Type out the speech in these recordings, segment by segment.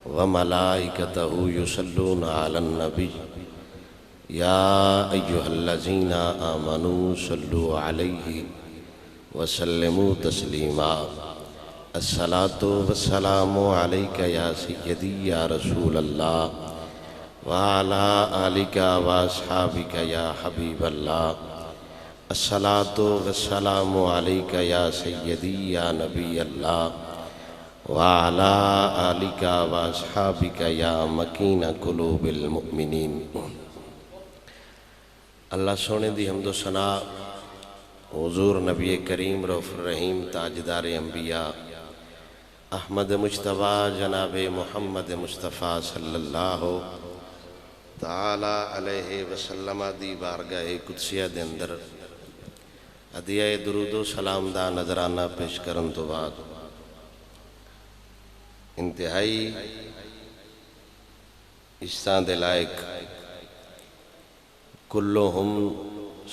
وملائكته يصلون على النبي يا أيها الذين آمنوا صلوا عليه وسلموا تسليما الصلاة والسلام عليك يا سيدي يا رسول الله وعلى آلك وأصحابك يا حبيب الله الصلاة والسلام عليك يا سيدي يا نبي الله وعلى آلك وأصحابك يا مكين قلوب المؤمنين اللہ سونے دی حمد و ثنا حضور نبی کریم رؤوف الرحیم تاجدار انبیاء احمد مجتبیٰ جناب محمد مصطفیٰ صلی اللہ تعالی علیہ وسلم دی بارگاہ قدسیہ دے اندر ہدیہ درود و سلام دا نظرانہ پیش کرن تو بعد انتہائی استان دے لائق کلہم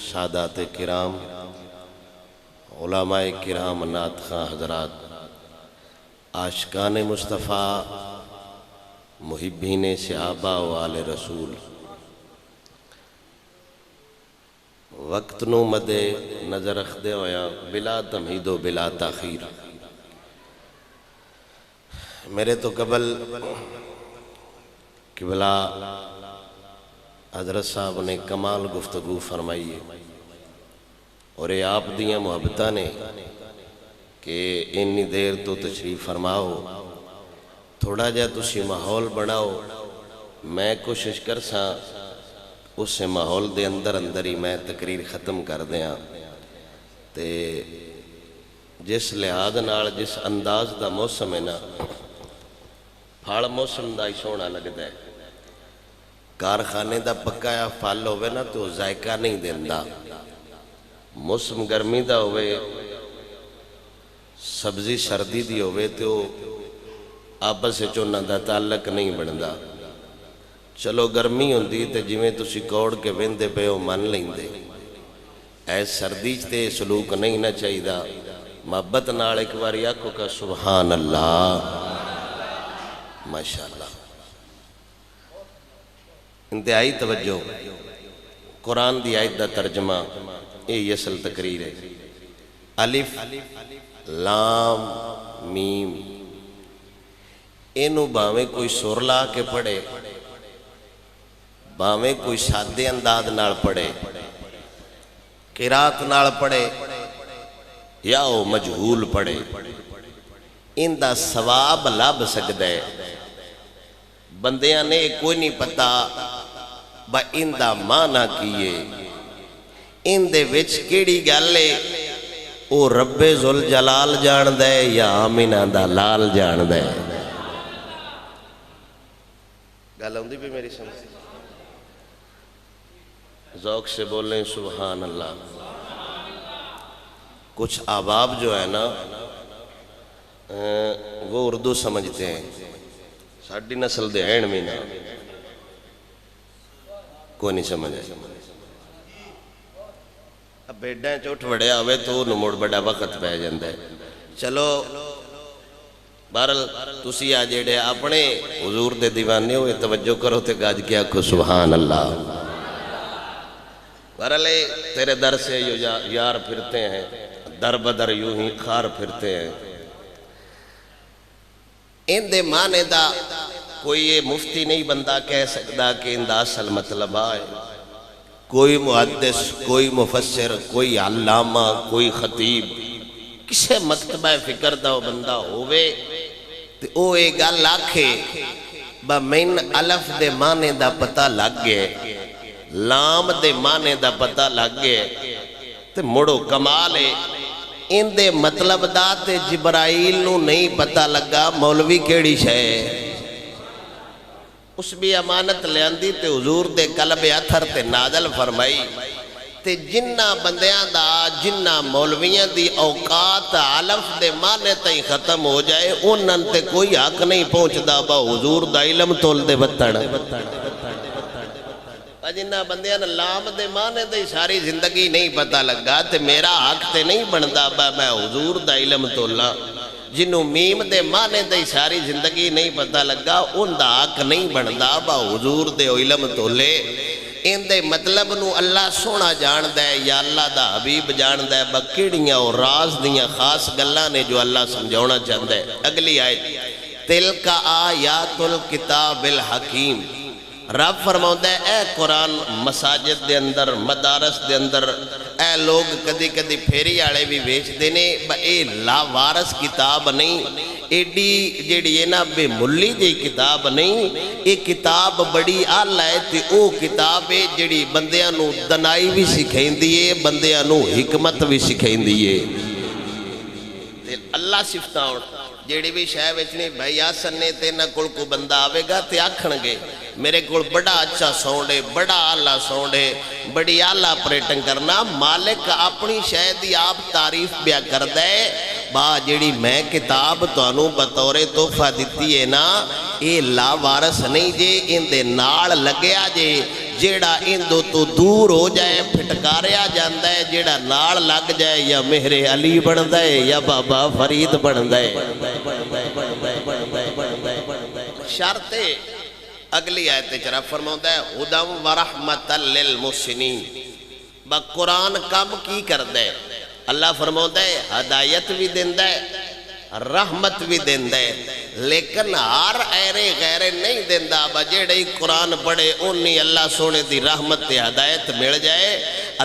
سادات کرام علماء کرام نعت خواں حضرات عاشقان مصطفیٰ محبین صحابہ و آل رسول وقت نو مدے نظر رکھدے ہویا بلا تمہید و بلا تاخیر میرے تو قبل قبلہ حضرت صاحب نے کمال گفتگو فرمائی ہے اور یہ آپ دیاں محبتہ نے کہ انی دیر تو تشریف فرماؤ تھوڑا جا تسی ماحول بڑھاؤ میں کوشش کر سا اس سے ماحول دے اندر ہی میں تقریر ختم کر دیاں تے جس لحاظ نال جس انداز دا موسم ہے نا پھال موسم دا ہی سونا لگتا ہے کارخانے دا پکایا پھل ہوئے نا تو ذائقہ نہیں دیندہ موسم گرمی دا ہوئے سبزی سردی دی ہوئے تو آپس سے چونہ دا تعلق نہیں بڑھندا چلو گرمی ہوندی تے جویں تسی کوڑ کے ویندے پہ ہو من لیندے اے سردی تے سلوک نہیں نہ چاہی دا محبت نال ایک باری آنکھوں کا سبحان اللہ ماشاءاللہ انتہائی توجہ قرآن دی آیت دا ترجمہ یہ اصل تقریر ہے الف لام میم اینو باویں کوئی سر لا کے پڑھے باویں کوئی سادے انداز نال پڑھے قرات نال پڑھے یا او مجہول پڑھے ان دا ثواب لب سکتا ہے بندیاں نے کوئی نہیں پتا با ان دا معنی کیے ان دے وچ کیڑی گالے او رب ذوالجلال جان دے یا آمینہ دا لال جان دے گالہ ہوندی بھی میری سمجھ ذوق سے بولیں سبحان اللہ کچھ آباب جو ہے نا وہ اردو سمجھتے ہیں ساڑھی نسل دے ہین میں نا کوئی نہیں سمجھے اب بیڈیں چوٹ وڑیا ہوئے تو نموڑ بڑا وقت پہ جاندے چلو بہرحال تسی آجیڑے اپنے حضور دے دیوانے ہوئے توجہ کرو تے گاج کیا کو سبحان اللہ بہرحال تیرے در سے یار پھرتے ہیں در بدر یوں ہی خار پھرتے ہیں ان دے معنی دا کوئی یہ مفتی نہیں بندہ کہہ سکتا کہ ان دا اصل مطلب آئے کوئی محدث کوئی مفسر کوئی علامہ کوئی خطیب کسے مکتبہ فکر دا بندہ ہوئے تو او ایک گل آکھے با من الف دے معنی دا پتہ لگ گئے لام دے معنی دا پتہ لگ گئے تو مڑو کمال ہے ان دے مطلب دا تے جبرائیل نو نہیں پتہ لگا مولوی کیڑی شے اس بھی امانت لیاندی تے حضور دے قلب اتھر تے نازل فرمائی تے جنہ بندیاں دا جنہ مولویاں دی اوقات علف دے معنی تے ختم ہو جائے انہاں تے کوئی حق نہیں پہنچ دا با حضور دا علم تول دے بتڑ جنہ بندیاں لام دے معنی تے ساری زندگی نہیں پتہ لگا تے میرا حق تے نہیں بندہ با میں حضور دا علم تولا جنہوں میم دے مانے دے ساری زندگی نہیں پتہ لگا ان دا حق نہیں بندا با حضور دے علم تو لے ان دے مطلب نو اللہ سونا جان دے یا اللہ دا حبیب جان دے با کیڑیاں اور راز دیاں خاص گلاں نے جو اللہ سمجھونا چاہتا ہے۔ اگلی آیت تلک آیات الکتاب الحکیم، رب فرماؤں ہے اے قرآن مساجد دے اندر مدارس دے اندر اے لوگ کدی کدی پھیری آڑے بھی بیچ دینے با اے لاوارس کتاب نہیں، ایڈی جیڑی نا بے ملی جی کتاب نہیں، اے کتاب بڑی آلہ ہے تے او کتاب ہے جیڑی بندیاں نو دنائی بھی سکھائیں دیئے بندیاں نو حکمت بھی سکھائیں دیئے۔ اللہ صفتہ اور جیڑی بھی شاہ وچنی بھائی آسن نے تے نہ کل کو بندہ آوے گا تے آکھنگے میرے کل بڑا اچھا سونڈے بڑا آلہ سونڈے بڑی آلہ پریٹنگ کرنا مالک اپنی شاہ دی آپ تعریف بیا کر دے با جیڑی میں کتاب تو انو بطور تحفہ دیتی ہے نا اے لا وارس نہیں جے ان دے ناڑ لگیا جے جیڑا ان دو تو دور ہو جائے پھٹکاریا جاندہ ہے جیڑا ناڑ لگ جائے یا مہر علی بڑھتا ہے یا بابا فرید بڑھتا ہے۔ شرط اگلی آیت چرا فرماؤں ہے ہدم و رحمت للمحسنین، با قرآن کم کی کر دے اللہ فرماؤں ہے ہدایت بھی دن دے رحمت بھی دن دے لیکن ہر ایرے غیرے نہیں دن دا بجیڑے قرآن پڑھے انہی اللہ سونے دی رحمت تے ہدایت مل جائے۔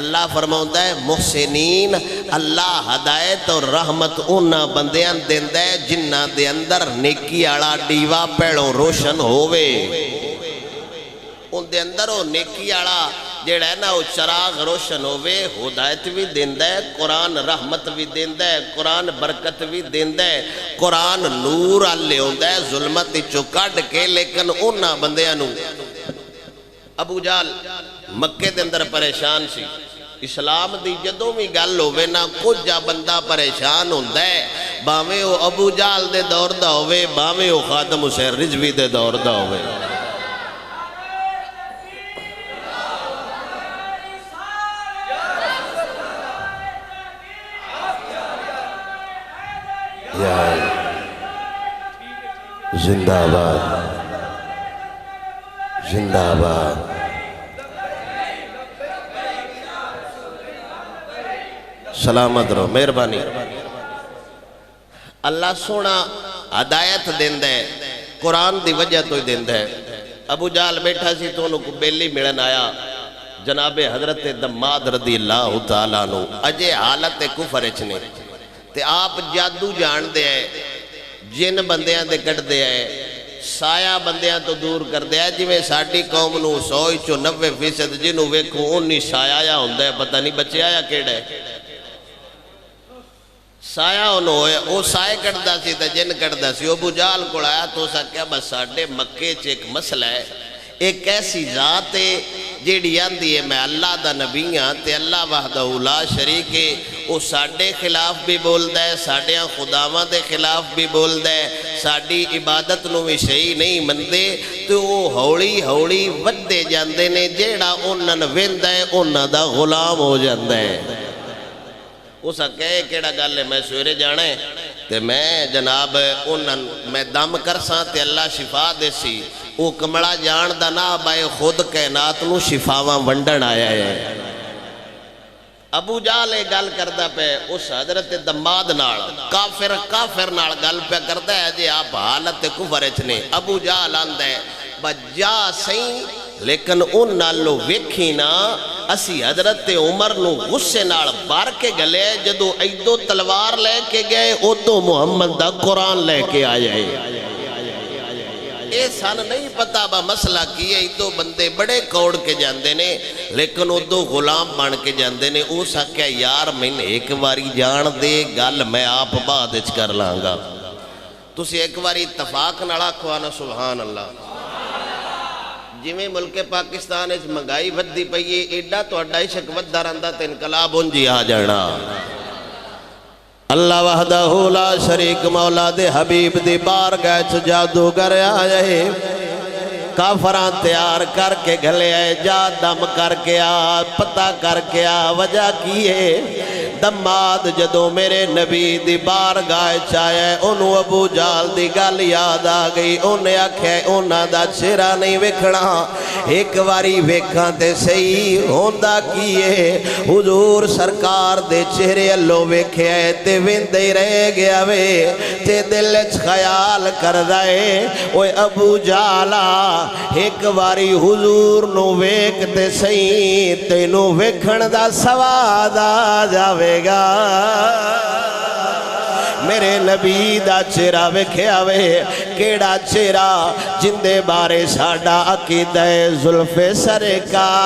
اللہ فرماؤں ہے محسنین اللہ ہدایت اور رحمت انہا بندیاں دن دے جنہ دے اندر نیکی آڑا ڈیوا پیڑوں روشن ہووے، ان دے اندر وہ نیکی آڑا جیڑا ہے نا وہ چراغ روشن ہووے ہدایت بھی دیندہ ہے قرآن رحمت بھی دیندہ ہے قرآن برکت بھی دیندہ ہے قرآن نور آلے ہوندہ ہے ظلمت چکڑ کے لیکن انہا بندیاں ابو جال مکے دے اندر پریشان سی اسلام دی جدوں بھی گل ہووے نا کچھ جا بندہ پریشان ہوندہ ہے باویں وہ ابو جال دے دور دا ہووے باویں وہ خاتم حسین رضوی دے دور دا ہووے۔ زندہ آباد زندہ آباد سلامت رہو مہربانی۔ اللہ سونا ہدایت دیندہ ہے قرآن دی وجہ تو ہی دیندہ ہے۔ ابو جال بیٹھا سی تو انہوں کو بیلی ملن آیا جناب حضرت دماد رضی اللہ تعالیٰ عنہ اجے حالت کفر اچھنے تے آپ جادو جان دے آئے جن بندیاں دے کٹ دے آئے سایہ بندیاں تو دور کر دے آئے جی میں ساٹھی قوم نو 190% جنہوں ویکھوں انہی سایہ آیا ہوندہ ہے پتہ نہیں بچے آیا کیڑا ہے سایہ انہوں ہوئے وہ سایہ کٹدا سی تا جن کٹدا سی ابو جال کو آیا تو سکیا بس ساڑھے مکے چیک مسئلہ ہے ایک ایسی ذات ہے جیڑی آندھی ہے میں اللہ دا نبیاں تے اللہ وحدہ لا شریک ہے وہ ساڑھے خلاف بھی بول دے ساڑھیاں خداواں دے خلاف بھی بول دے ساڑھی عبادت نو بھی صحیح نہیں مندے تو وہ ہوڑی ہوڑی ودے جاندے نے جیڑا انہاں ویند ہے انہاں دا غلام ہو جاندے ہیں۔ اسا کہے کیڑا گالے میں سویرے جانے تے میں جناب انہاں میں دم کرساں تے اللہ شفا دے سی وہ کمڑا جان دا نا بائے خود کائنات نو شفاواں ونڈن آیا ہے۔ ابو جال ایک گل کردہ پہ اس حضرت دماد نال کافر نال گل پہ کردہ ہے جی آپ حالت کفر اچھنے ابو جال آندہ ہے بجا سہیں لیکن ان نالو ویکھی نا اسی حضرت عمر نو غصے نال بار کے گلے جدو ایدو تلوار لے کے گئے ادو محمد دا قرآن لے کے آئے اے سان نہیں پتا با مسئلہ کیے ایدو بندے بڑے کوڑ کے جاندے نے لیکن ادو غلام بان کے جاندے نے او سکیا یار میں ایک واری جان دے گل میں آپ بعد کر لانگا تسی ایک واری اتفاق نڑا کھوانا سبحان اللہ جی میں ملک پاکستان اس مہنگائی ودی پئیے ایڈا تو اڈائی شک ودہ رندہ تے انقلاب انجی آ جانا اللہ وحدہ لا شریک مولا دے حبیب دی بارگاہ چ جادوگر آئے کافران تیار کر کے گھلے آئے جا دم کر کے آ پتہ کر کے آ وجہ کیے دماد جدو میرے نبی دی بارگاہ چایا انہوں ابو جال دی گل یاد آ گئی انہیں آکھیا انہاں دا چہرہ نہیں ویکھنا ایک واری ویکھاں تے صحیح ہوندا کیے حضور سرکار دے چہرے اللہ ویکھیا تے ویندے ہی رہ گیا وے تے دل وچ خیال کر دائے اوے ابو جالا ایک واری حضور نو ویکھ تے صحیح تینو ویکھن دا سواد آ جاوے گا میرے نبی دا چہرہ ویکھیا وے کیڑا چہرہ جندے بارے ساڈا عقیدہ زلف سرکار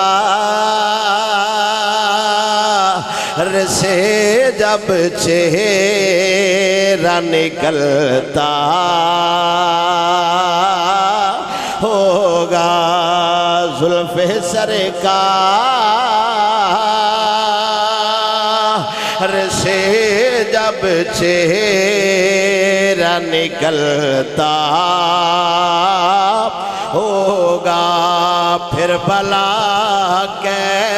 سے جب چہرہ نکلتا ہوگا زلف سرکار سے جب چہرہ نکلتا ہوگا پھر بھلا کیسے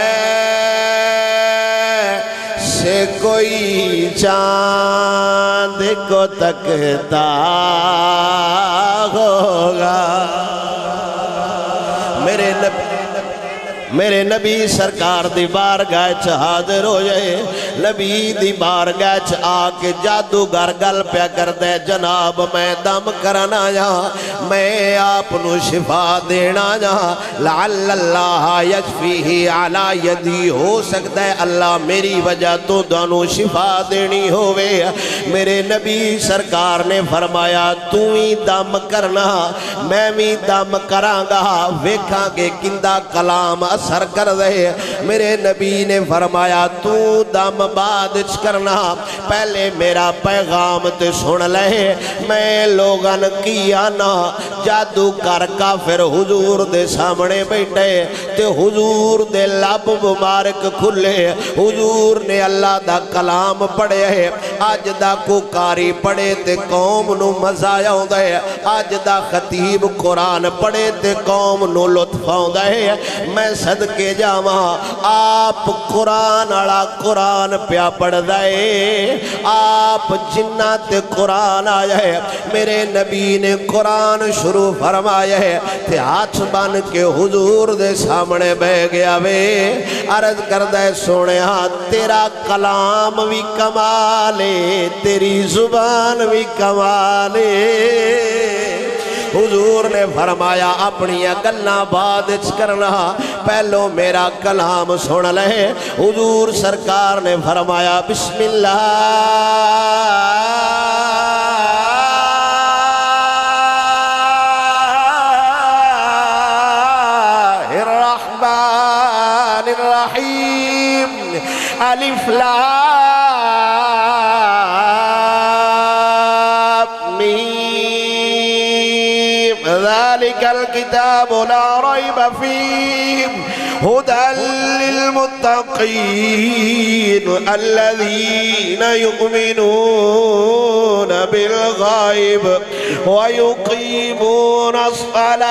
کوئی چاند کو تکتا ہوگا میرے نبی سرکار دی بارگاہ چ حاضر ہو جائے نبی دی بارگاہ چ آکے جادوگر گل پیا کر دے جناب میں دم کرنا جا میں آپ نو شفا دینا جا لعل اللہ یشفیہ علی یدی ہو سکتا ہے اللہ میری وجہ تو دانو شفا دینی ہوئے میرے نبی سرکار نے فرمایا تو ہی دم کرنا میں بھی دم کرانگا ویکھاں گے کندہ کلام اثر کر دے میرے نبی نے فرمایا تو دم بادش کرنا پہلے میرا پیغام تے سن لے میں لوگن کیا نا جادو کر کافر حضور دے سامنے بیٹھے تے حضور دے لب مبارک کھلے حضور نے اللہ دا کلام پڑھے آج دا کو کاری پڑھے تے قوم نو مزہ آؤں دے آج دا خطیب قرآن پڑھے تے قوم نو لطف آؤں دے میں صدقے جاواں آپ قرآن اڑا قرآن پیا پڑھ دائے آپ جنات قرآن آیا ہے میرے نبی نے قرآن شروع فرمایا ہے تے ہاتھ بن کے حضور دے سامنے بہ گیا وے عرض کردہ سونے ہاں تیرا کلام بھی کمالے تیری زبان بھی کمالے حضور نے فرمایا اپنی گلاں بادش کرنا پہلو میرا کلام سن لے حضور سرکار نے فرمایا بسم اللہ الرحمن الرحیم الف لام میم ذلك الكتاب لا ريب فيه هدى للمتقين الذين يؤمنون بالغيب ويقيمون الصلاة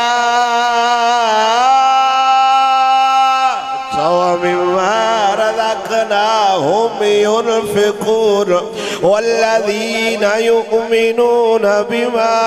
ومما رزقناهم ينفقون والذين يؤمنون بما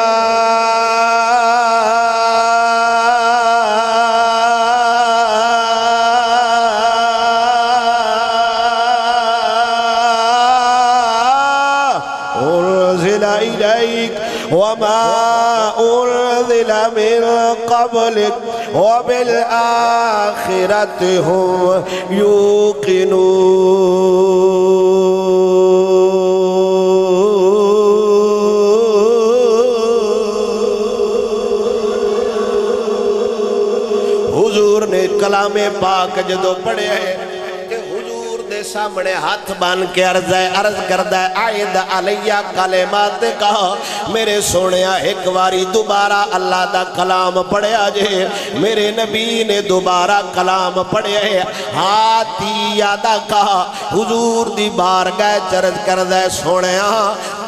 أنزل إليك وما أنزل من قبلك وبالآخرة هم يوقنون حضور نے کلام پاک جدو پڑھے ہیں سامنے ہاتھ بان کے عرض کردہ آئید علیہ کلمات کہا میرے سونیا ایک واری دوبارہ اللہ دا کلام پڑھے آجے میرے نبی نے دوبارہ کلام پڑھے ہاتھی یادہ کہا حضور دی بارگاہ عرض کردہ سونیا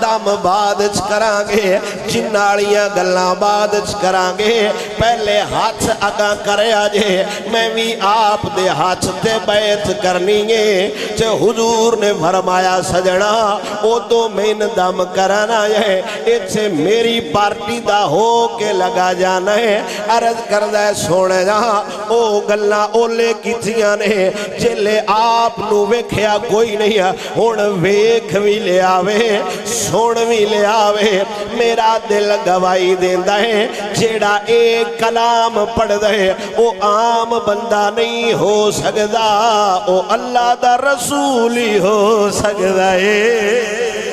دم بعد کرانگے جنالیاں گلاں بعد کرانگے پہلے ہاتھ اگاں کریا جے میں بھی آپ دے ہاتھ تے بیعت کرنی ہے تے حضور نے فرمایا سجنا او تو مین دم کرانا ہے ایتھے میری پارٹی دا ہو کے لگا جانا ہے عرض کردہ ہے سونے جا او گلاں اولے کیتیاں نے جلے آپ نو ویکھیا کوئی نہیں ہے ہون ویکھ بھی لے آوے سون بھی لے آوے میرا دل گواہی دیندہ ہے جیڑا ایک کلام پڑھ دے او عام بندہ نہیں ہو سکدا او اللہ دا رسول ہی ہو سکدا ہے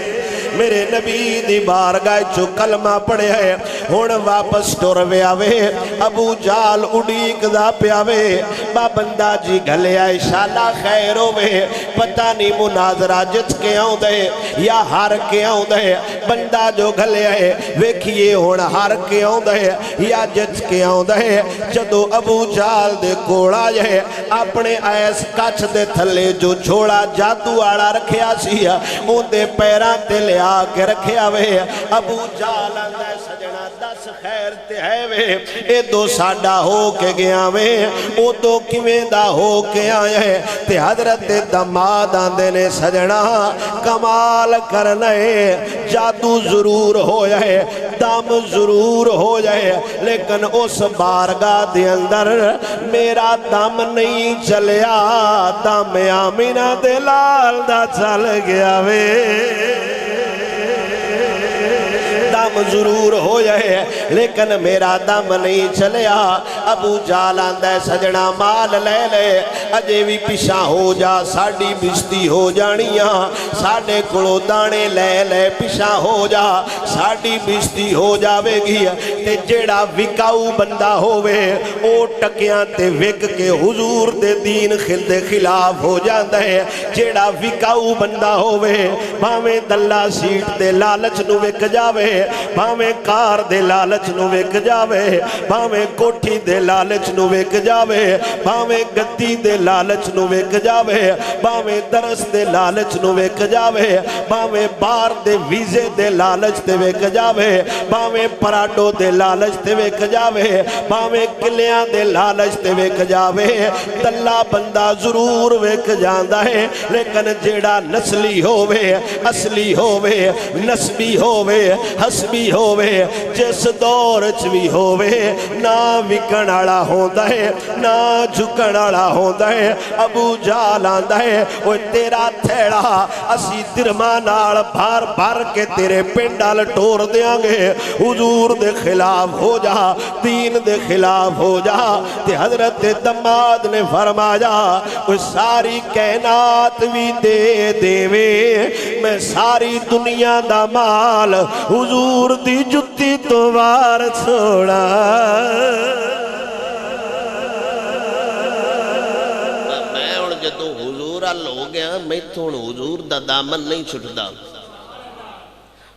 میرے نبی دی بارگاہ چو کلمہ پڑھے ہے ہون واپس ٹور وے آوے ابو جال اڑیک دا پیاوے با بندہ جی گھلے آئے شالا خیر ہوئے پتہ نہیں مناظرہ جت کے آؤں دے یا ہار کے آؤں دے بندہ جو گھلے آئے ویکھئے ہون ہار کے آؤں دے یا جت کے آؤں دے جدو ابو جال دے کوڑا جائے اپنے ایس کچھ دے تھلے جو چھوڑا جادو آڑا رکھیا سیا ان دے پیران تے لے کے رکھے آوے ابو جال اندہ سجنا دس خیر تے ہے وے اے دو ساڑا ہو کے گیا وے او دو کیویں دا ہو کے آئے تے حضرت دماد آندے نے سجنا کمال کرنے جادو ضرور ہو جائے دم ضرور ہو جائے لیکن اس بارگاہ دے اندر میرا دم نہیں چلیا دم آمینہ دے لال دا چل گیا وے دم ضرور ہو جائے لیکن میرا دم نہیں چلیا ابو جال آندہ سجنا مال لے لے اجے بھی پیشا ہو جا ساڑی بشتی ہو جانیاں ساڑے کڑو دانے لے لے پیشا ہو جا ساڑی بشتی ہو جاوے گی تے جیڑا وکاؤ بندہ ہووے او ٹکیاں تے وک کے حضور دے دین دے خلاف ہو جاندہ ہے جیڑا وکاؤ بندہ ہووے بھاویں دلہ سیٹ دے لالچ نو وک جاوے بھاویں کار دے لالچ نو وک جاوے بھاویں کوٹھی دے لالچ نو وک جاوے بھاویں گدی دے لالچ نو وک جاوے بھاویں درس دے لالچ نو وک جاوے بھاویں بار دے ویزے دے لالچ تے وک جاوے بھاویں پراڈو دے لالچ تے وک جاوے بھاویں کلیاں دے لالچ تے وک جاوے دلہ بندہ ضرور وک جاندہ ہے لیکن جیڑا نسلی ہووے اصلی ہووے نسبی ہووے حسبی ہووے جس دور چوی ہووے نہ وکن آڑا ہوندہ ہے نہ جھکن آڑا ہوندہ ہے ابو جال آندہ ہے وہ تیرا تھیڑا اسی درماناڑ بھار بھار کے تیرے پنڈال ٹور دیاں گے حضور دے خلاف ہو جا دین دے خلاف ہو جا تے حضرت دماد نے فرمایا وہ ساری کائنات بھی دے دیوے میں ساری دنیا دا مال حضور دی جتی تو وار چھوڑا میں ان جدو حضور آل ہو گیا میں تو حضور دا دامن نہیں چھٹدا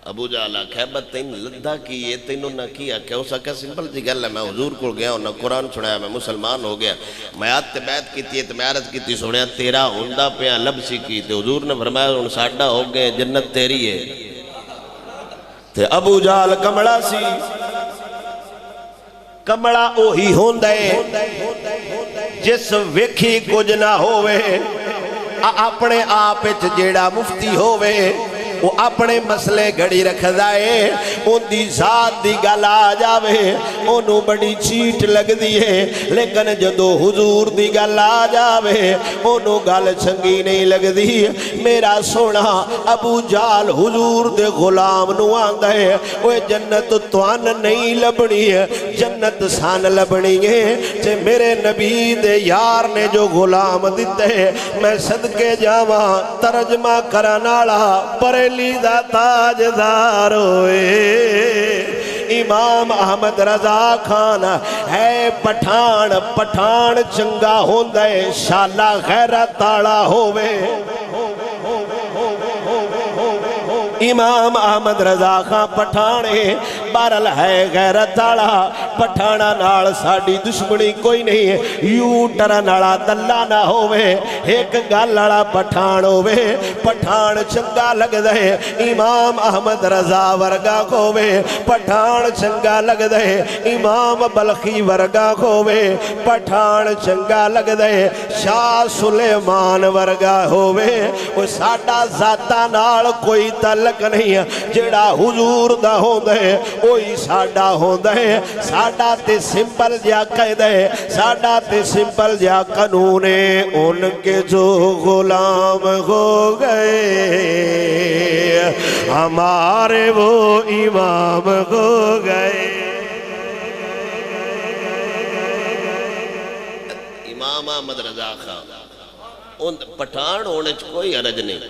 ابو جالا خیبت تین لدھا کی یہ تینوں نہ کیا کہ اسا کہ سمپل جی گل ہے میں حضور کو گیا ہوں نہ قرآن چھڑایا میں مسلمان ہو گیا میں آت بیعت کی تھی اتمیارت کی تھی سنیا تیرا ہندہ پہ لبسی کی تھی حضور نے فرمایا ان ساڑھا ہو گئے جنت تیری ہے تے ابو جال کمڑا سی کمڑا اوہی ہوندے جس ویکھی کچھ نہ ہووے اپنے آپچ جیڑا مفتی ہووے وہ اپنے مسئلے گھڑی رکھ دائے ان دی ذات دی گل آ جاوے انہوں بڑی چیٹ لگ دیئے لیکن جدو حضور دی گل آ جاوے انہوں گل چنگی نہیں لگ دی میرا سونا ابو جال حضور دے غلام نو آندہ ہے وہ جنت توان نہیں لبنی ہے جنت سان لبنی ہے چھے میرے نبی دے یار نے جو غلام دیتے ہیں میں صدقے جاواں ترجمہ کرنالا پرے لیدہ تاجدار ہوئے امام احمد رضا خان ہے پٹھان چنگا ہوندے شالا غیرت آڑا ہوئے امام احمد رضا خان پٹھانے بارل ہے غیرت آڑا پٹھانا نال ساڈی دشمنی کوئی نہیں ہے، یوں ٹرن والا دلہ نہ ہووے، ایک گل والا پٹھان ہووے، پٹھان چنگا لگدا ہے، امام احمد رضا ورگا ہووے، پٹھان چنگا لگدا ہے، امام بلخی ورگا ہووے، پٹھان چنگا لگدا ہے، شاہ سلیمان ورگا ہووے، وہ ساڈا ذاتاں نال کوئی تعلق نہیں ہے، جڑا حضور دا ہوندا ہے وہی ساڈا ہوندا ہے، ساڈا تے سمپل جا قید ہے، ساڈا تے سمپل جا قانون ہے، ان کے جو غلام ہو گئے ہمارے وہ امام ہو گئے۔ امام احمد رضا خان ان پٹھان ہونے چ کوئی حرج نہیں،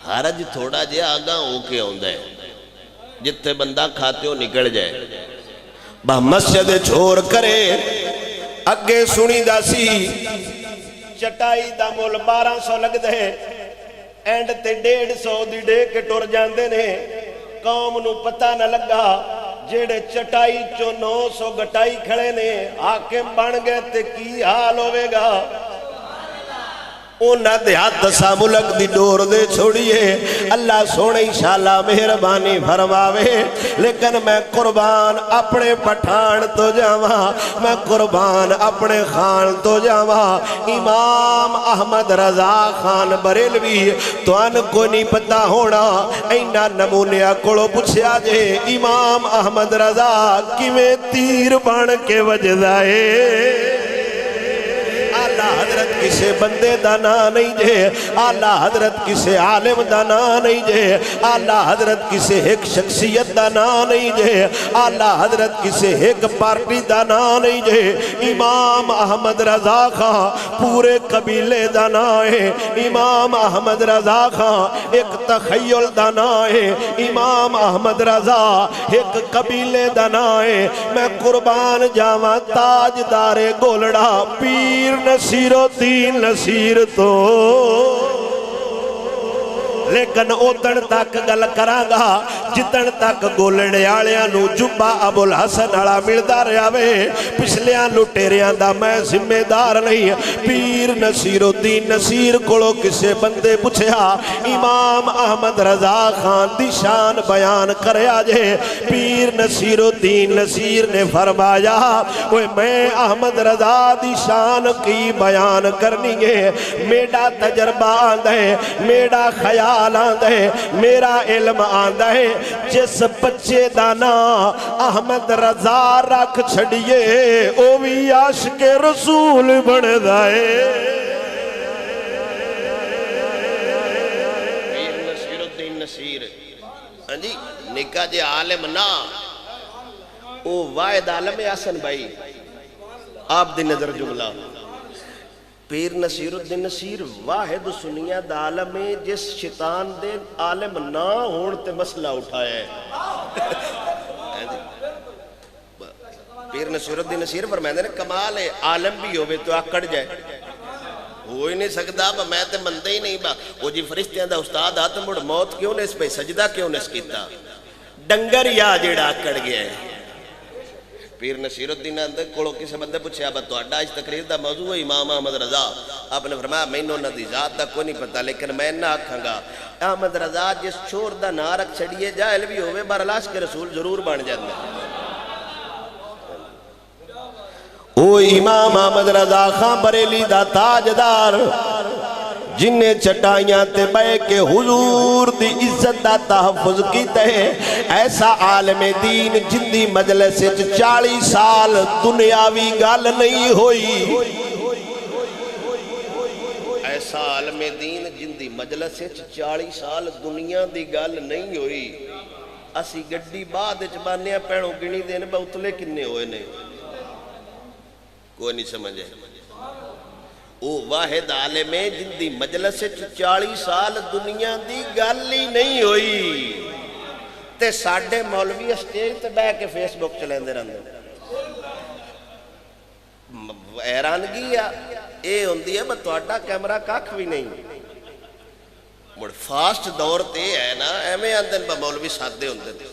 حرج تھوڑا جے آگاں ہو کے آندا ہے، جتے بندہ کھاتے ہو نکل جائے، بہ مسجد چھوڑ کرے اگے سنی دا سی چٹائی دا مول 1200 لگ دے، اینڈ تے 150 دی ڈے کے ٹور جاندے نے، قوم نو پتہ نہ لگا، جیڑے چٹائی چو 900 گٹائی کھڑے نے، حاکم بن گئے تے کی حال ہوئے گا، اونا دیہات سا ملک دی ڈور دے چھوڑیے، اللہ سونے انشاءاللہ مہربانی فرماوے، لیکن میں قربان اپنے پٹھان تو جاواں، میں قربان اپنے خان تو جاواں، امام احمد رضا خان بریلوی تو ان کو نہیں پتہ ہونا، اینا نمونیا کڑو پچھیا جے، امام احمد رضا کیویں تیر بان کے وجدائے، آلہ حضرت کسے بندے دا نا نہیں جے، آلہ حضرت کسے عالم دا نا نہیں جے، آلہ حضرت کسے ایک شخصیت دا نا نہیں جے، آلہ حضرت کسے ایک پارٹی دا نا نہیں جے، امام احمد رضا خان پورے قبیلے دا نا ہے، امام احمد رضا خان ایک تخیل دا نا ہے، امام احمد رضا ایک قبیلے دا نا ہے، میں قربان جاواں تاجدار گولڑا پیر نصیر الدین نصیر تو، لیکن ادھن تک گل کرانگا جتن تک گولڑے آلیاں نو جبا ابو الحسن آلا ملدا رہا وے، پچھلیاں لٹیریاں دا میں ذمہ دار نہیں، پیر نصیر الدین نصیر کولو کسے بندے پوچھیا، امام احمد رضا خان دی شان بیان کریا جے، پیر نصیر الدین نصیر نے فرمایا، وہ میں احمد رضا دی شان کی بیان کرنی ہے، میرا تجربہ آندہ ہے، میرا خیال آندہ ہے، میرا علم آندہ ہے، جس بچے دانا احمد رضا رکھ چھڑیے او بھی عاشق رسول بن دائے، پیر نصیر الدین نصیر جی نکا جے عالم نا او واحد عالم حسن بھائی آپ دی نظر جملہ، پیر نصیر الدین نصیر واحد سنیہ دا عالم ہے جس شیطان دے عالم نہ ہون تے مسئلہ اٹھایا ہے، پیر نصیر الدین نصیر فرمائے نے کمال ہے عالم بھی ہوئے تو آکڑ جائے، ہو ہی نہیں سکتا با میں تے مندے ہی نہیں با، وہ جی فرشتیاں دا استاد آتا مڑ موت کیوں نے اس پہ سجدہ کیوں نے اس کیتا، ڈنگر یا جیڑا آکڑ گیا ہے، پیر نصیر الدین اندر کولو کسے بندے پوچھے اب تو اڈا اس تقریر دا موضوع ہے امام احمد رضا، آپ نے فرمایا میں انہوں نے دی ذات دا کوئی نہیں پتا، لیکن میں نہ آکھاں گا احمد رضا جس چور دا نہ رکھ چھڑیے جاہل بھی ہوئے برلاش کے رسول ضرور بن جاندے، او امام احمد رضا خان بریلی دا تاجدار جنہیں چٹائیاں تے بے کے حضور دی عزت دا تحفظ کیتے ہیں، ایسا عالم دین جن دی مجلس 40 سال دنیاوی گال نہیں ہوئی، ایسا عالم دین جن دی مجلس 40 سال دنیا دی گال نہیں ہوئی، اسی گڈی بعد چبانیاں پینوں گنی دینے با اتلے کنے ہوئے نے، کوئی نہیں سمجھے، او واحد عالم ہے جن دی مجلس 40 سال دنیا دی گل ہی نہیں ہوئی، تے ساڑھے مولوی اسٹیج تے بے کے فیس بک چلیں دے رہنے، حیرانگی اے ہوندی ہے بتواڈا کیمرہ کاکھ بھی نہیں، مڑ فاسٹ دور تے ہے نا ایمیں اندن با مولوی ساتھ دے ہوندے دے،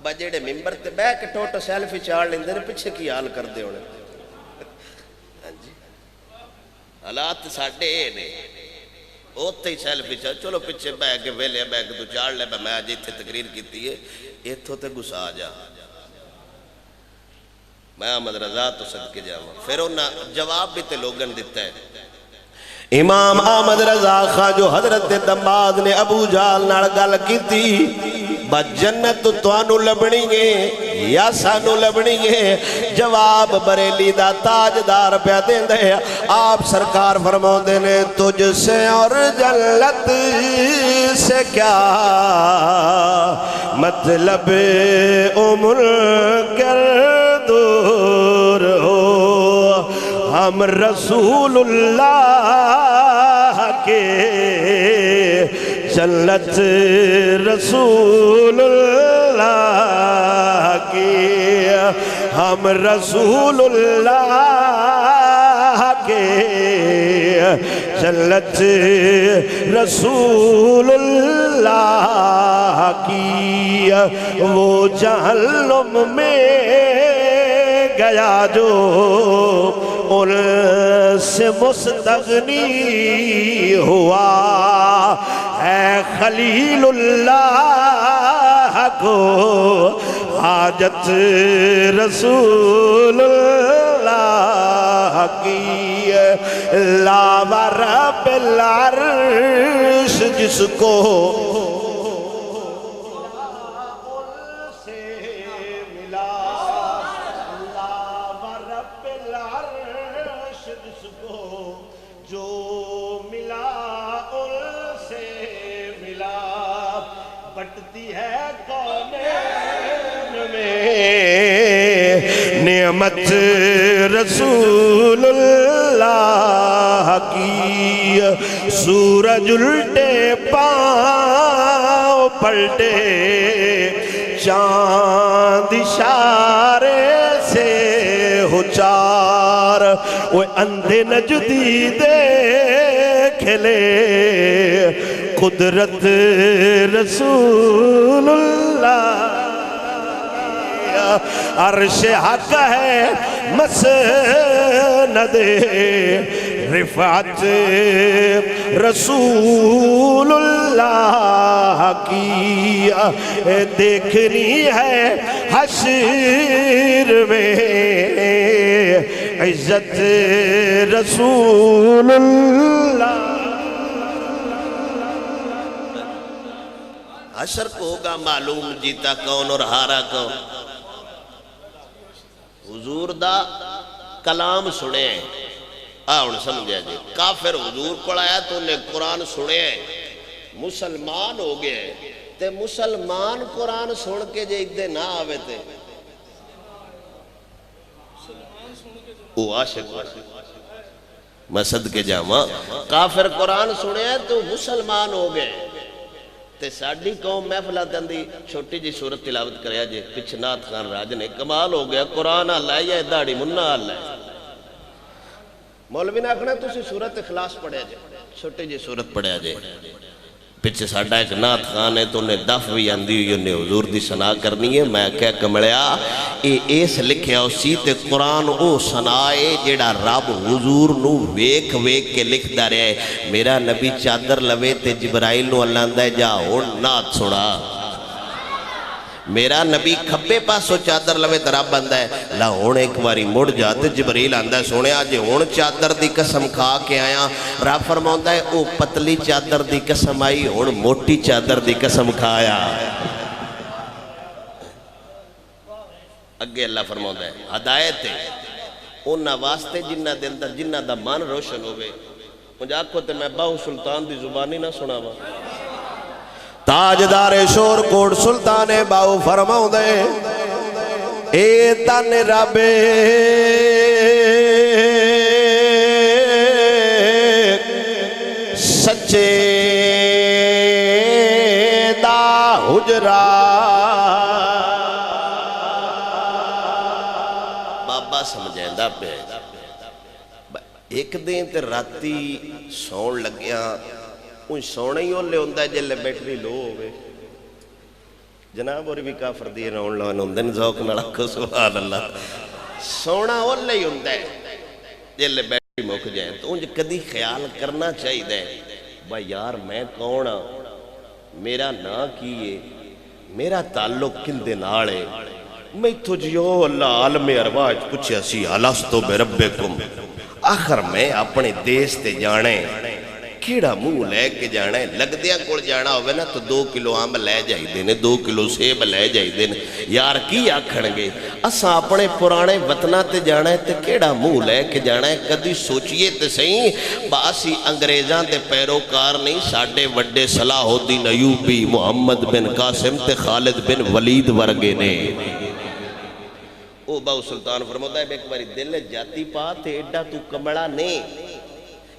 بجڑے ممبر تے بہ کے ٹوٹو سیلفی چاڑ لیندے نے پیچھے کی حال کردے ہونے حالات ساڑھے نے اوتے ہی سیلفی چاڑ چلو پیچھے بہ کے ویلے بہ کے تو چاڑ لے میں آج اتھے تقریر کیتی ہے اتھو تے گسا جا میں احمد رضا تو صدقے جاؤں پھر انہاں جواب بھی تے لوگن دیتا ہے امام احمد رضا خان جو حضرت دماد نے ابو جہل نال گل کیتی با جنت توانو لبنی گے یا سانو لبنی گے جواب بریلی دا تاجدار پہ دیں دے آپ سرکار فرماؤ دینے تجھ سے اور جنت سے کیا مطلب منکر دور ہو ہم رسول اللہ کے جنت رسول اللہ کی ہم رسول اللہ کے جنت رسول اللہ کی وہ جہنم میں گیا جو ان سے مستغنی ہوا ہے خلیل اللہ کو حاجت رسول اللہ کی لا ورب العرش جس کو نعمت رسول اللہ کی سورج الٹے پاؤں پلٹے چاند اشارے سے ہو چار وہ اندھے نجدی دیکھ لے قدرت رسول اللہ عرش حق ہے مسند رفعت رسول اللہ کی دیکھنی ہے حشر میں عزت رسول اللہ حشر کو ہوگا معلوم جیتا کون اور ہارا کون حضور دا کلام سنے آن سمجھا جی کافر حضور کو آیا تو انہیں قرآن سنے مسلمان ہو گئے تے مسلمان قرآن سن کے جے ایک دے نہ آوے تے وہ عاشق میں صدقے جاواں کافر قرآن سنے تو مسلمان ہو گئے تے ساڑھی قوم محفلہ دندی چھوٹی جی صورت تلاوت کریا جے پچھ نات خان راج نے کمال ہو گیا قرآن اللہ یا داڑی منہ اللہ مولوی نے آکھنا تُسی صورت اخلاص پڑھیا جے چھوٹی جی صورت پڑھیا جے پچھے ساڑھا ایک نات خان ہے تو انہیں دف بھی آندھی ہوئی انہیں حضور دی سنا کرنی ہے میں کہہ کمڑیا ایس لکھیا اسی تے قرآن او سنائے جیڑا رب حضور نو ویک ویک کے لکھ دا رہے میرا نبی چادر لوے تے جبرائیل نو اللہ اندہ جا ہون نات سنا میرا نبی کھبے پاسو چادر لوے دراب بندہ ہے لا ہون ایک باری مڑ جاتے جبریل آندہ ہے سونے آجے ہون چادر دی قسم کھا کے آیا رب فرماؤندہ ہے او پتلی چادر دی قسم آئی ہون موٹی چادر دی قسم کھایا اگے اللہ فرماؤندہ ہے ہدایت ہے انہا واسطے جنہ دے اندر جنہ دا مان روشن ہوئے مجھے آکھو تے میں باہو سلطان دی زبانی نہ سنا ہوا تاجدار شور کوٹ سلطان باؤ فرماؤں دے اے تن رب سچے دا حجرہ بابا سمجھیں دا پہ ایک دن تے راتی سون لگیاں ان سونے ہی ہوں لے ہوندہ ہے جلے بیٹری لو ہوئے جناب اور بھی کافر دیئے نہ ان لوگوں نے ذوق نہ رکھو سبحان اللہ سونا وہ لئی ہوندہ ہے جلے بیٹھی موک جائے تو انجھ کدی خیال کرنا چاہیے دے بھائی یار میں کونا میرا نا کیے میرا تعلق کن دے ناڑے میں تجھیو اللہ عالم ارواج پوچھے اسی الستو بربکم آخر میں اپنے دیس تے جانے کیڑا منہ لے کے جانا ہے لگ دیا کوڑ جانا ہوئے نا تو 2 کلو آم لے جائی دینے 2 کلو سیب لے جائی دینے یار کی آکھن گے اسا اپنے پرانے وطنہ تے جانا ہے تے کیڑا منہ لے کے جانا ہے کدی سوچئے تے صحیح باسی انگریزان تے پیروکار نہیں ساڑھے وڈے صلاح الدین ایوبی محمد بن قاسم تے خالد بن ولید ورگے نے او باو سلطان فرمودا ہے ایک باری دل جاتی پا تے ایڈا تو کمڑا نہیں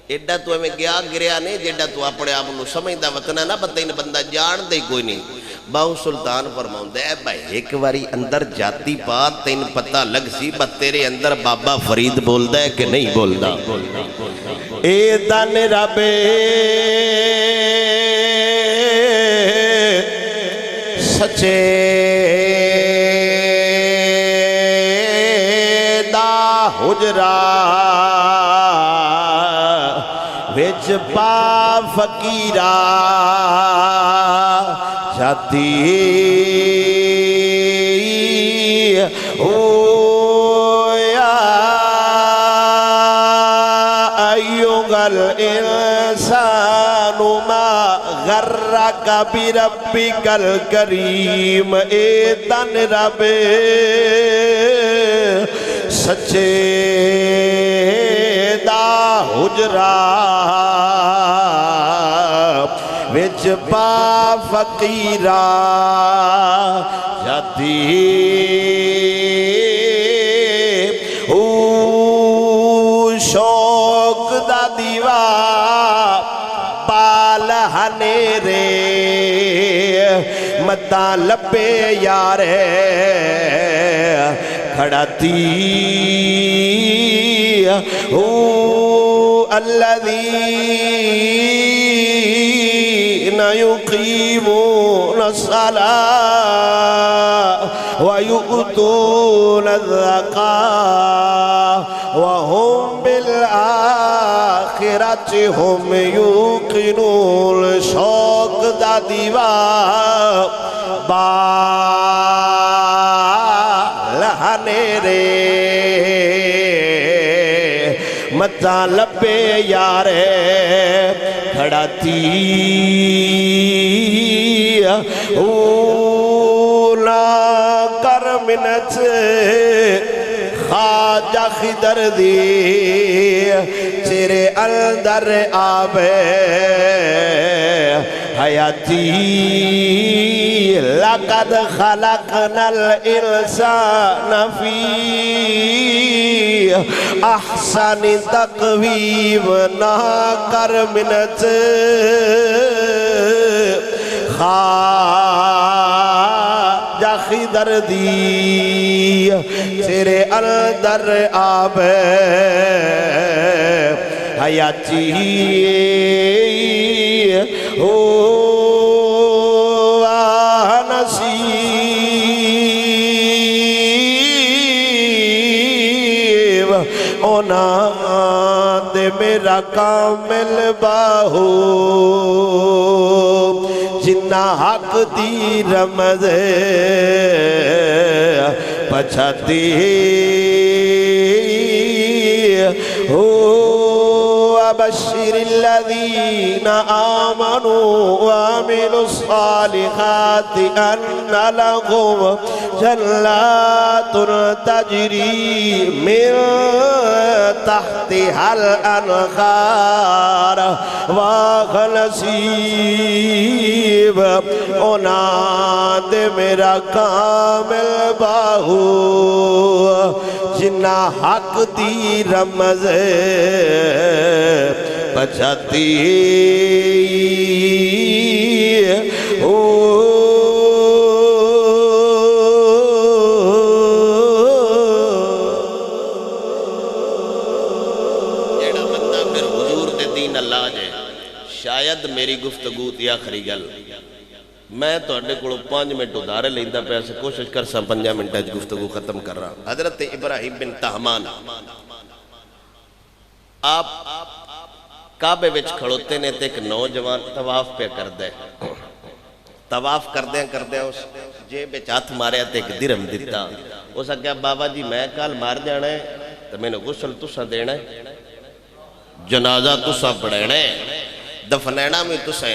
ایڈا تو ہمیں گیا گریا نہیں جیڈا تو اپنے آپ انہوں سمجھدا وطنہ نہ بتائیں بندہ جان دے کوئی نہیں باو سلطان فرماؤں ہے بھائی ایک واری اندر جاتی بات تین پتہ لگ سی بات تیرے اندر بابا فرید بول دا ہے کہ نہیں بول دا اے دن ربے سچے دا حجرہ ویچ پا فقیرہ جاتی ہویا ایوغ الانسان ما غرک بربک الکریم اے تن رب سچے دا حجرہ وچ پا فقیرہ جاتی او شوق دا دیوا پال ہنیرے مدہ لپے یارے کھڑاتی الذين يقيمون الصلاة ويؤتون الزكاة وهم بالآخرة هم يوقنون شوق دا دیوا بالہنے رے متا لپے یارے کھڑاتی اولا کر منت خواجہ خدر دی تیرے اندر آبے حیاتی لقد خلقنا الانسان فی احسن تقویم نہ کر منت خواجہ خدر دی تیرے اندر آبے حیاتی نصیب اونا دے میرا کامل باہو جنہ حق دی رمض پچھاتی وبشر الذين آمنوا وعملوا الصالحات أن لهم جنات تجري من تحتها الأنهار وغنصيب اوناد میرا کامل باہو جنہ حق دی رمض بچاتی جیڑا بندہ پھر حضور دے دین اللہ جائے شاید میری گفتگو تھی آخری گل میں تواڈے کولوں 5 منٹ ادھارے لیندا پیا سی کوشش کرساں 5 منٹاں وچ گفتگو ختم کر رہا حضرت ابراہیم بن طہمان آپ کعبے وچ کھڑوتے نے تے ایک نوجوان طواف پہ کردا ہے طواف کردیاں اس جیب وچ ہاتھ ماریا تے ایک درہم دتا اس آکھیا بابا جی میں کل مر جانا ہے تے مینوں غسل تساں دینا ہے جنازہ تساں پڑھنا ہے دفنینا بھی تساں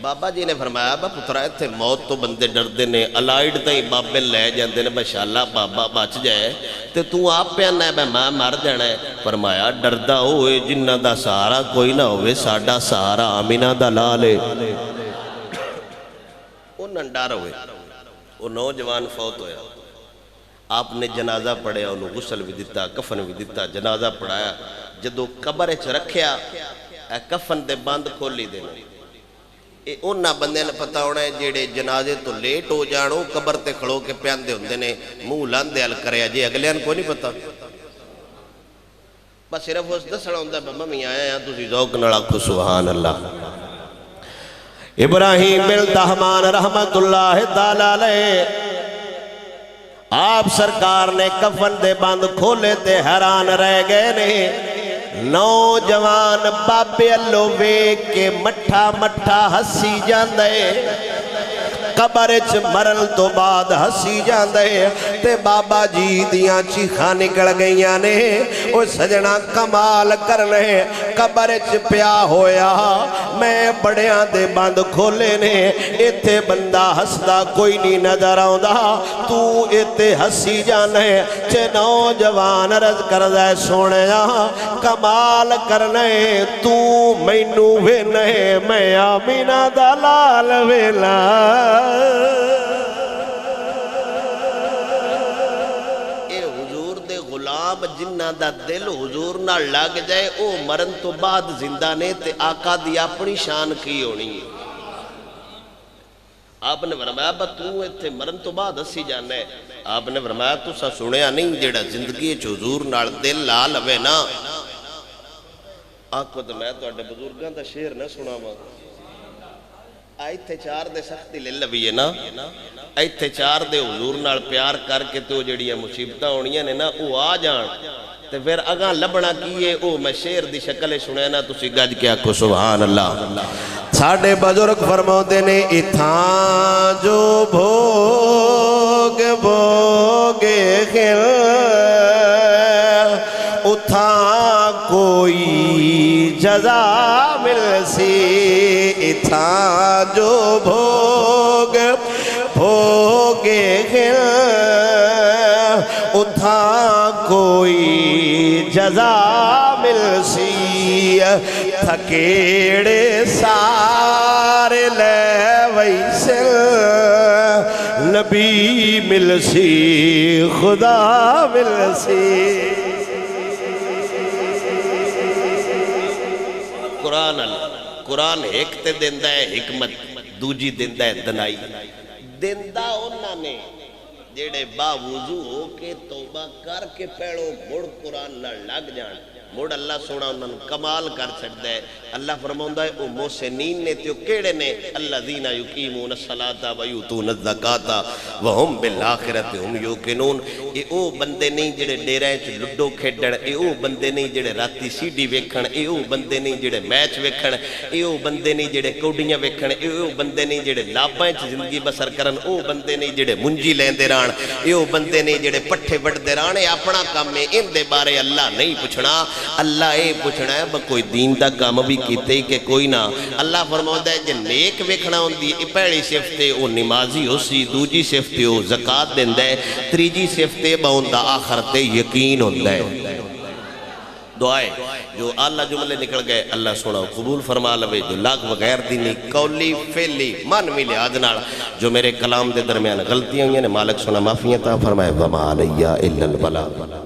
بابا جی نے فرمایا با پترا اتھے موت تو بندے ڈردے نے الائیڈ تائی بابے لے جاندے نے ماشاءاللہ بابا بچ جائے تے تو آپ پہ آنا ہے میں مر جانا ہے فرمایا ڈردہ ہوئے جنہ دا سہارا کوئی نہ ہوئے ساڈا سہارا آمینہ دا لالے انہاں ڈر ہوئے وہ نوجوان فوت ہویا آپ نے جنازہ پڑھیا انہوں غسل بھی دیتا کفن بھی دیتا جنازہ پڑھایا جدو قبر اچھ رکھیا کفن دے بند کھولی دینا انہاں بندے نے پتہ ہونا ہے جیڑے جنازے تو لیٹ ہو جانو قبر تے کھڑو کے پیاندے ہوندے نے منہ لاندے حل کریا جی اگلیاں کو نہیں پتہ بس صرف اس دسڑا ہوندہ بابا میں آیا یہاں تسی ذوق نڑا کو سبحان اللہ ابراہیم بن طہمان رحمت اللہ تعالیٰ علیہ آپ سرکار نے کفن دے بند کھولے تے حیران رہ گئے نے نوجوان بابے اللہ ویک کے مٹھا مٹھا ہسی جاندے قبر اچھ مرل تو بعد ہسی جاندے تے بابا جی دیاں چیخاں نکل گئیاں نے او سجنا کمال کرنے قبر اچھ پیا ہویا میں بڑیاں دے بند کھولے نے ایتے بندہ ہسدا کوئی نہیں نظر آؤں تو ایتے ہسی جانے چھے نوجوان رض کردہ سونے کمال کرنے تو مینو وینے میں آمینہ دلال ویلا اے حضور دے غلام جنہ دا دل حضور نہ لگ جائے او مرن تو بعد زندہ نے تے آقا دی اپنی شان کی ہونی ہے آپ نے فرمایا با تو اتھے مرن تو بعد ہسی جانا ہے آپ نے فرمایا تو سا سنیا نہیں جیڑا زندگی اچھ حضور نال دل لال ہوئے نا آقا تو میں تو اڈے بزرگاں دا شیر نہ سنا ماں ایتھے چار دے سختی لے لبی ہے نا ایتھے چار دے حضور نال پیار کر کے تو جڑی مصیبتہ ہونیاں نے نا او آ جان تے پھر اگاں لبنا کیے او میں شیر دی شکل سنے نا تسی گج کیا کو سبحان اللہ ساڑھے بزرگ فرماتے نے اتھاں جو بھوگ بھوگے خل اتھاں کوئی جزا مل سی اتھاں جو بھوگ بھوگے خل اتھاں کوئی جزا مل سی تھکیڑے سارے لے ویسل نبی مل سی خدا مل سی قرآن ایک تے دیندہ ہے حکمت دوجی دیندہ ہے دنائی دیندہ انہاں نے جیڑے باوضو ہو کے توبہ کر کے پیڑو مڑ قرآن نہ لگ جان مڑ اللہ سونا انہوں کمال کر سکتا ہے اللہ فرماؤندہ ہے او محسنین نے تیو کیڑے نے الذین یقیمون الصلاۃ ویؤتون الزکاۃ وہم بالآخرۃ ہم یوقنون اے او بندے نہیں جڑے ڈیرے وچ لڈو کھیڈن اے او بندے نہیں جڑے راتی سی ڈی ویکھن اے او بندے نہیں جڑے میچ ویکھن اے او بندے نہیں جڑے کوڈیاں ویکھن اے او بندے نہیں جڑے لاباں وچ زندگی بسر کرن او بندے نہیں جڑے منجی لیندے رہن اے او بندے نہیں جڑے پٹھے وڈدے رہن اے اپنا کام ہے ان دے بارے اللہ نہیں پوچھنا اللہ اے پوچھنا ہے کوئی دین دا کام بھی کیتے ہی کہ کوئی نہ اللہ فرماؤندہ ہے جے نیک ویکھنا ہوندی ہے پہلی صفت او نمازی ہو سی دوجی صفت او زکاة دیندہ ہے تریجی صفت باؤندہ آخرت یقین ہوندہ ہے دعائے جو اللہ جملے نکل گئے اللہ سونا قبول فرما لوے جو لاغ وغیر دینی قولی فیلی مانوی لحاظ نال جو میرے کلام دے درمیان غلطیاں ہوئی ہیں مالک سونا معافیاں تا فرمائے وما علیہ الا البلاغ